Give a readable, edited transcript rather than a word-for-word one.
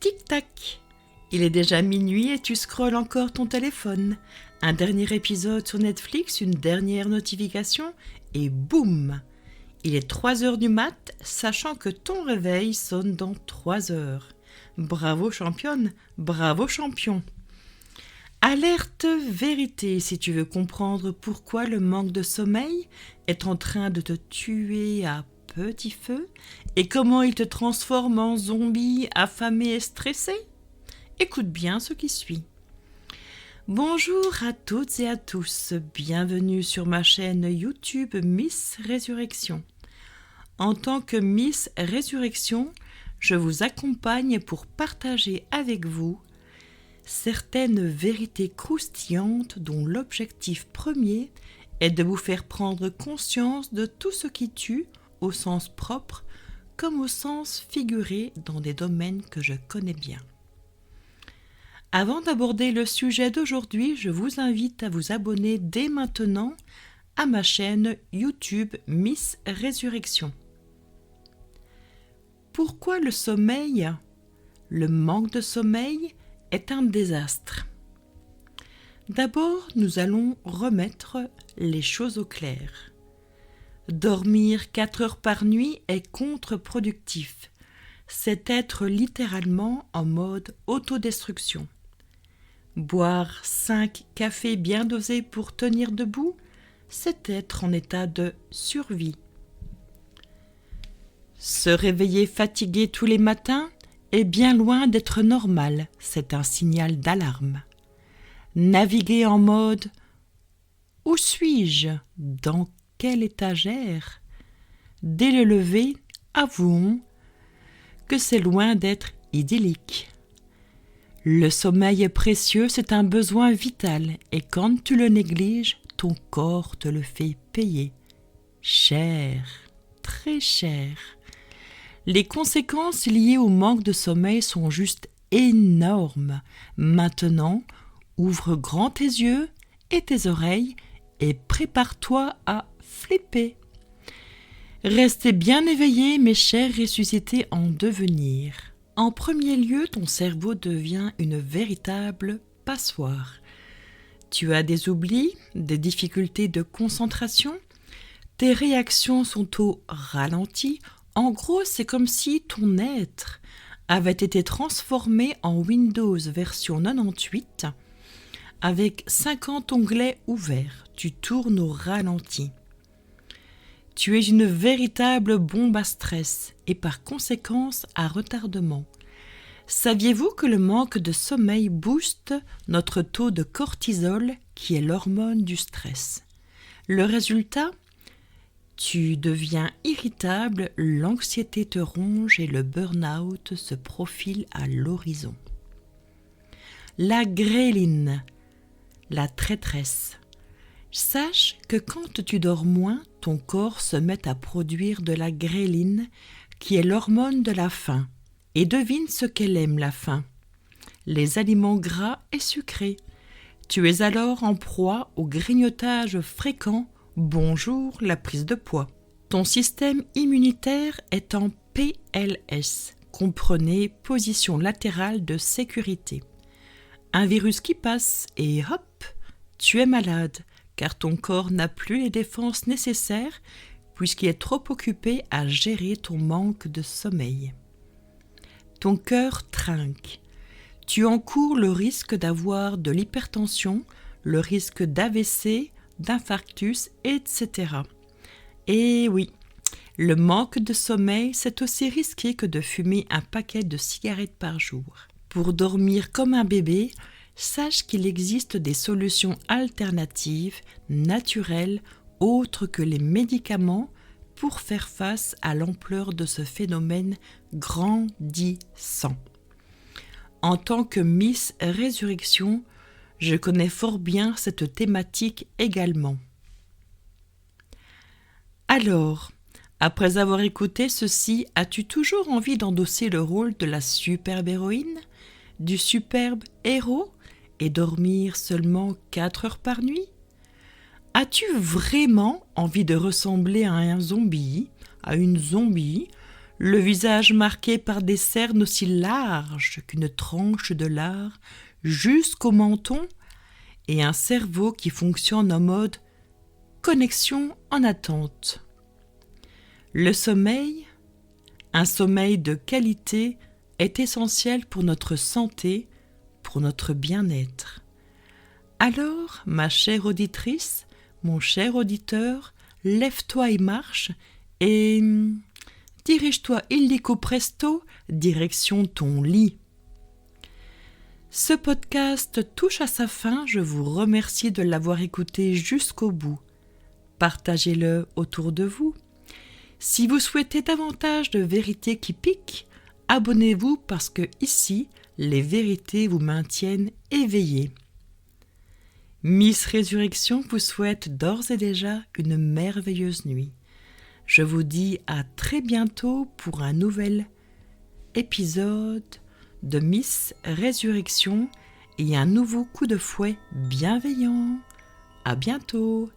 Tic-tac. Il est déjà minuit et tu scrolles encore ton téléphone. Un dernier épisode sur Netflix, une dernière notification et boum! Il est 3 heures du mat, sachant que ton réveil sonne dans 3 heures. Bravo championne, bravo champion. Alerte vérité si tu veux comprendre pourquoi le manque de sommeil est en train de te tuer à petit feu et comment il te transforme en zombie affamé et stressé. Écoute bien ce qui suit. Bonjour à toutes et à tous, bienvenue sur ma chaîne YouTube Miss Résurrection. En tant que Miss Résurrection, je vous accompagne pour partager avec vous certaines vérités croustillantes dont l'objectif premier est de vous faire prendre conscience de tout ce qui tue au sens propre comme au sens figuré dans des domaines que je connais bien. Avant d'aborder le sujet d'aujourd'hui, je vous invite à vous abonner dès maintenant à ma chaîne YouTube Miss Résurrection. Pourquoi le sommeil, le manque de sommeil, est un désastre? D'abord, nous allons remettre les choses au clair. Dormir 4 heures par nuit est contre-productif. C'est être littéralement en mode autodestruction. Boire 5 cafés bien dosés pour tenir debout, c'est être en état de survie. Se réveiller fatigué tous les matins est bien loin d'être normal, c'est un signal d'alarme. Naviguer en mode « Où suis-je ? Dans quelle étagère ?» Dès le lever, avouons que c'est loin d'être idyllique. Le sommeil est précieux, c'est un besoin vital et quand tu le négliges, ton corps te le fait payer. Cher, très cher. Les conséquences liées au manque de sommeil sont juste énormes. Maintenant, ouvre grand tes yeux et tes oreilles et prépare-toi à flipper. Restez bien éveillés, mes chers ressuscités en devenir. En premier lieu, ton cerveau devient une véritable passoire. Tu as des oublis, des difficultés de concentration, tes réactions sont au ralenti. En gros, c'est comme si ton être avait été transformé en Windows version 98 avec 50 onglets ouverts. Tu tournes au ralenti. Tu es une véritable bombe à stress et par conséquence à retardement. Saviez-vous que le manque de sommeil booste notre taux de cortisol qui est l'hormone du stress? Le résultat? Tu deviens irritable, l'anxiété te ronge et le burn-out se profile à l'horizon. La gréline, la traîtresse. Sache que quand tu dors moins, ton corps se met à produire de la gréline, qui est l'hormone de la faim. Et devine ce qu'elle aime, la faim. Les aliments gras et sucrés. Tu es alors en proie au grignotage fréquent. Bonjour, la prise de poids. Ton système immunitaire est en PLS. Comprenez position latérale de sécurité. Un virus qui passe et hop, tu es malade. Car ton corps n'a plus les défenses nécessaires puisqu'il est trop occupé à gérer ton manque de sommeil. Ton cœur trinque. Tu encours le risque d'avoir de l'hypertension, le risque d'AVC, d'infarctus, etc. Et oui, le manque de sommeil, c'est aussi risqué que de fumer un paquet de cigarettes par jour. Pour dormir comme un bébé, sache qu'il existe des solutions alternatives, naturelles, autres que les médicaments, pour faire face à l'ampleur de ce phénomène grandissant. En tant que Miss Résurrection, je connais fort bien cette thématique également. Alors, après avoir écouté ceci, as-tu toujours envie d'endosser le rôle de la superbe héroïne, du superbe héros, et dormir seulement 4 heures par nuit? As-tu vraiment envie de ressembler à un zombie, à une zombie, le visage marqué par des cernes aussi larges qu'une tranche de lard jusqu'au menton, et un cerveau qui fonctionne en mode connexion en attente. Le sommeil, un sommeil de qualité, est essentiel pour notre santé, pour notre bien-être. Alors, ma chère auditrice, mon cher auditeur, lève-toi et marche, et dirige-toi illico presto, direction ton lit. Ce podcast touche à sa fin, je vous remercie de l'avoir écouté jusqu'au bout. Partagez-le autour de vous. Si vous souhaitez davantage de vérités qui piquent, abonnez-vous parce que ici, les vérités vous maintiennent éveillés. Miss Résurrection vous souhaite d'ores et déjà une merveilleuse nuit. Je vous dis à très bientôt pour un nouvel épisode de Miss Résurrection et un nouveau coup de fouet bienveillant. À bientôt.